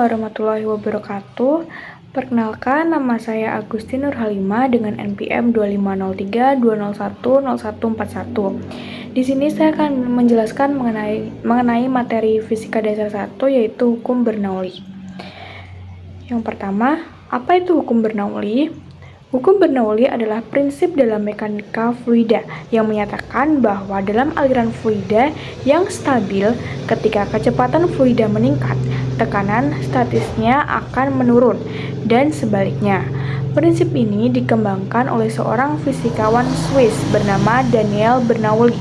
warahmatullahi wabarakatuh. Perkenalkan, nama saya Agustin Nurhalima dengan NPM 250320100141. Di sini saya akan menjelaskan mengenai materi fisika dasar 1, yaitu hukum Bernoulli. Yang pertama, apa itu hukum Bernoulli? Hukum Bernoulli adalah prinsip dalam mekanika fluida yang menyatakan bahwa dalam aliran fluida yang stabil, ketika kecepatan fluida meningkat, tekanan statisnya akan menurun, dan sebaliknya. Prinsip ini dikembangkan oleh seorang fisikawan Swiss bernama Daniel Bernoulli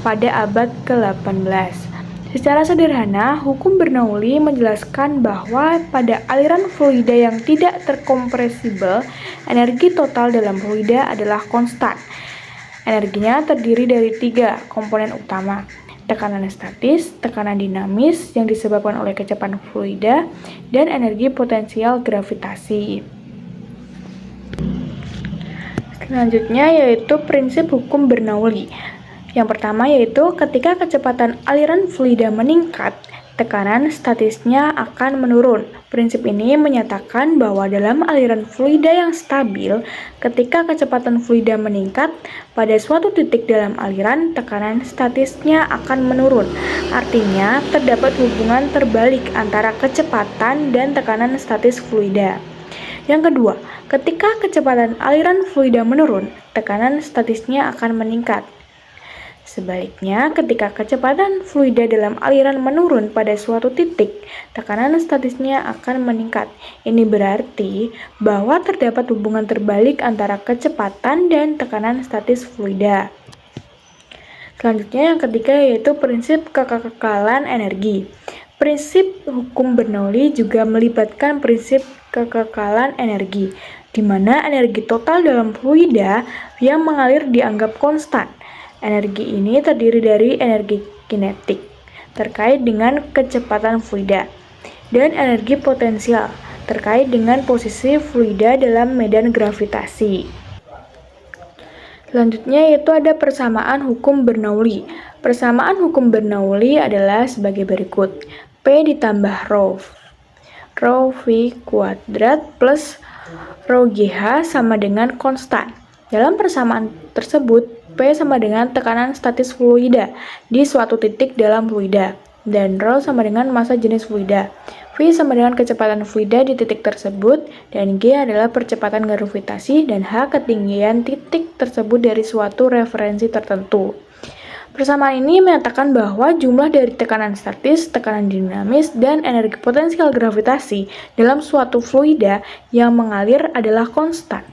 pada abad ke-18. Secara sederhana, hukum Bernoulli menjelaskan bahwa pada aliran fluida yang tidak terkompresibel, energi total dalam fluida adalah konstan. Energinya terdiri dari 3 komponen utama: tekanan statis, tekanan dinamis yang disebabkan oleh kecepatan fluida, dan energi potensial gravitasi. Selanjutnya yaitu prinsip hukum Bernoulli. Yang pertama yaitu ketika kecepatan aliran fluida meningkat, tekanan statisnya akan menurun. Prinsip ini menyatakan bahwa dalam aliran fluida yang stabil, ketika kecepatan fluida meningkat, pada suatu titik dalam aliran, tekanan statisnya akan menurun. Artinya, terdapat hubungan terbalik antara kecepatan dan tekanan statis fluida. Yang kedua, ketika kecepatan aliran fluida menurun, tekanan statisnya akan meningkat. Sebaliknya, ketika kecepatan fluida dalam aliran menurun pada suatu titik, tekanan statisnya akan meningkat. Ini berarti bahwa terdapat hubungan terbalik antara kecepatan dan tekanan statis fluida. Selanjutnya yang ketiga yaitu prinsip kekekalan energi. Prinsip hukum Bernoulli juga melibatkan prinsip kekekalan energi, di mana energi total dalam fluida yang mengalir dianggap konstan. Energi ini terdiri dari energi kinetik terkait dengan kecepatan fluida dan energi potensial terkait dengan posisi fluida dalam medan gravitasi. Selanjutnya yaitu ada persamaan hukum Bernoulli. Persamaan hukum Bernoulli adalah sebagai berikut: P ditambah rho V kuadrat plus rho GH sama dengan konstan. Dalam persamaan tersebut, P sama dengan tekanan statis fluida di suatu titik dalam fluida, dan rho sama dengan massa jenis fluida. V sama dengan kecepatan fluida di titik tersebut, dan G adalah percepatan gravitasi, dan H ketinggian titik tersebut dari suatu referensi tertentu. Persamaan ini menyatakan bahwa jumlah dari tekanan statis, tekanan dinamis, dan energi potensial gravitasi dalam suatu fluida yang mengalir adalah konstan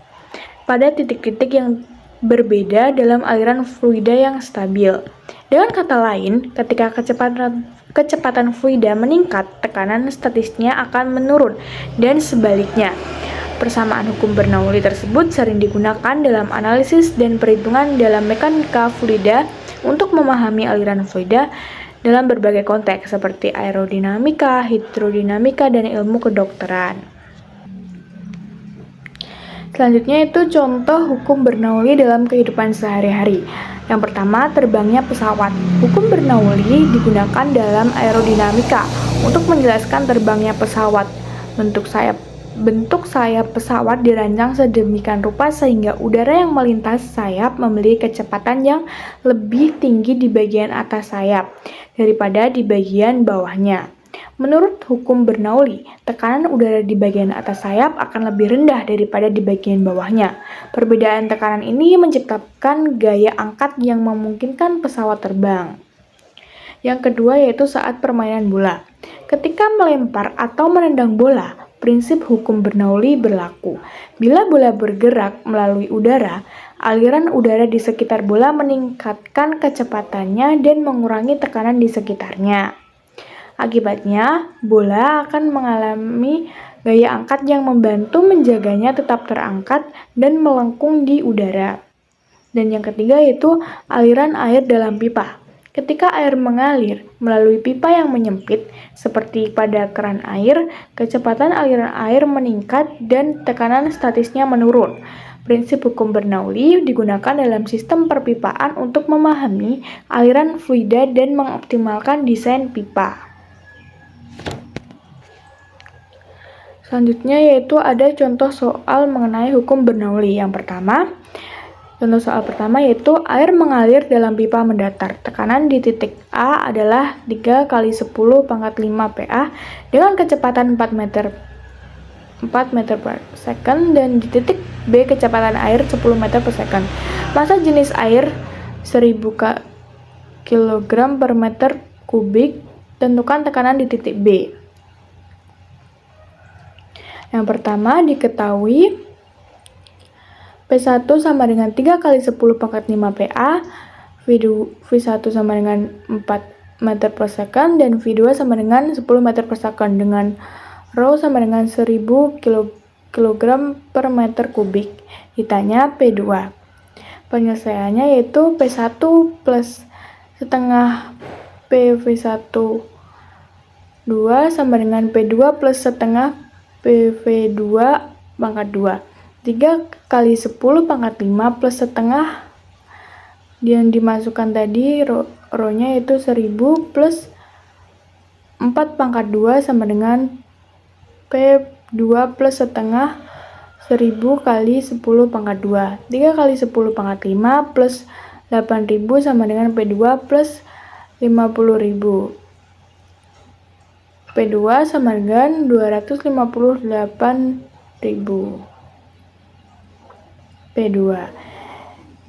pada titik-titik yang berbeda dalam aliran fluida yang stabil. Dengan kata lain, ketika kecepatan fluida meningkat, tekanan statisnya akan menurun, dan sebaliknya. Persamaan hukum Bernoulli tersebut sering digunakan dalam analisis dan perhitungan dalam mekanika fluida untuk memahami aliran fluida dalam berbagai konteks seperti aerodinamika, hidrodinamika, dan ilmu kedokteran. Selanjutnya itu contoh hukum Bernoulli dalam kehidupan sehari-hari. Yang pertama, terbangnya pesawat. Hukum Bernoulli digunakan dalam aerodinamika untuk menjelaskan terbangnya pesawat. Bentuk sayap pesawat dirancang sedemikian rupa sehingga udara yang melintas sayap memiliki kecepatan yang lebih tinggi di bagian atas sayap daripada di bagian bawahnya. Menurut hukum Bernoulli, tekanan udara di bagian atas sayap akan lebih rendah daripada di bagian bawahnya. Perbedaan tekanan ini menciptakan gaya angkat yang memungkinkan pesawat terbang. Yang kedua yaitu saat permainan bola. Ketika melempar atau menendang bola, prinsip hukum Bernoulli berlaku. Bila bola bergerak melalui udara, aliran udara di sekitar bola meningkatkan kecepatannya dan mengurangi tekanan di sekitarnya. Akibatnya, bola akan mengalami gaya angkat yang membantu menjaganya tetap terangkat dan melengkung di udara. Dan yang ketiga yaitu aliran air dalam pipa. Ketika air mengalir melalui pipa yang menyempit, seperti pada keran air, kecepatan aliran air meningkat dan tekanan statisnya menurun. Prinsip hukum Bernoulli digunakan dalam sistem perpipaan untuk memahami aliran fluida dan mengoptimalkan desain pipa. Selanjutnya yaitu ada contoh soal mengenai hukum Bernoulli. Yang pertama, contoh soal pertama yaitu air mengalir dalam pipa mendatar. Tekanan di titik A adalah 3 kali 10 pangkat 5 PA dengan kecepatan 4 meter per second, dan di titik B kecepatan air 10 meter per second. Massa jenis air 1000 kg per meter kubik. Tentukan tekanan di titik B. Yang pertama diketahui P1 sama dengan 3 kali 10 pangkat 5 PA, V1 sama dengan 4 meter per second, dan V2 sama dengan 10 meter per second, dengan Rho sama dengan 1000 kg per meter kubik. Ditanya P2. Penyelesaiannya yaitu P1 plus setengah PV1 2 sama dengan P2 plus setengah PV2 pangkat 2. 3 kali 10 pangkat 5 plus setengah yang dimasukkan tadi rho-nya yaitu 1000 plus 4 pangkat 2 sama dengan P2 plus setengah 1000 kali 10 pangkat 2. 3 kali 10 pangkat 5 plus 8000 sama dengan P2 plus 50.000. P2 sama dengan 258.000. P2.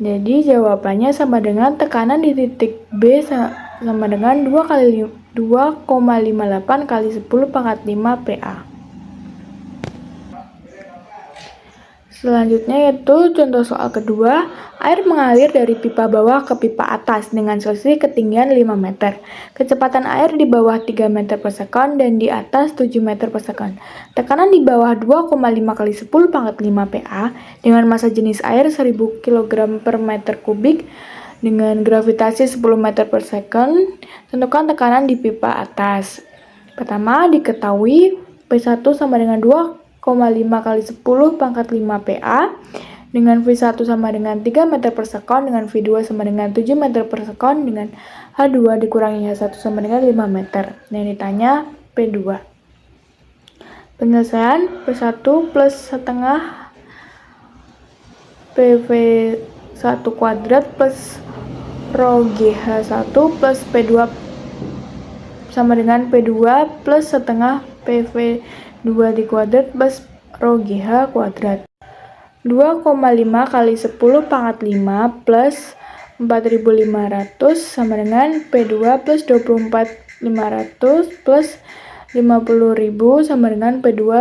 Jadi jawabannya sama dengan tekanan di titik B sama dengan 2,58 kali 10 pangkat 5 PA. Selanjutnya yaitu contoh soal kedua, air mengalir dari pipa bawah ke pipa atas dengan selisih ketinggian 5 meter. Kecepatan air di bawah 3 meter per second dan di atas 7 meter per second. Tekanan di bawah 2,5 kali 10 pangkat 5 PA dengan massa jenis air 1000 kg per meter kubik dengan gravitasi 10 meter per second. Tentukan tekanan di pipa atas. Pertama diketahui P1 sama dengan 2,5 kali 10 pangkat 5 PA dengan V1 sama dengan 3 meter per second, dengan V2 sama dengan 7 meter per second, dengan H2 dikurangi H1 sama dengan 5 meter. Yang ditanya P2. Penyelesaian P1 plus setengah PV1 kuadrat plus rho GH1 plus P2 sama dengan P2 plus setengah PV2 dikuadrat plus rho GH kuadrat. 2,5 kali 10 pangkat 5 plus 4.500 sama dengan P2 plus 24.500 plus 50.000 sama dengan P2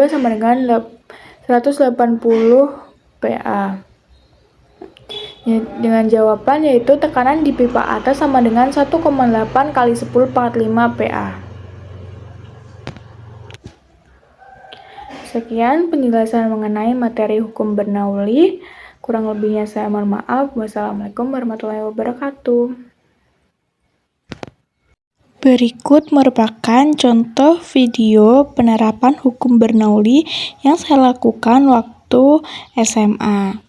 sama dengan 180 PA. Dengan jawaban yaitu tekanan di pipa atas sama dengan 1,8 kali 10 pangkat 5 PA. Sekian penjelasan mengenai materi hukum Bernoulli. Kurang lebihnya saya mohon maaf. Wassalamualaikum warahmatullahi wabarakatuh. Berikut merupakan contoh video penerapan hukum Bernoulli yang saya lakukan waktu SMA.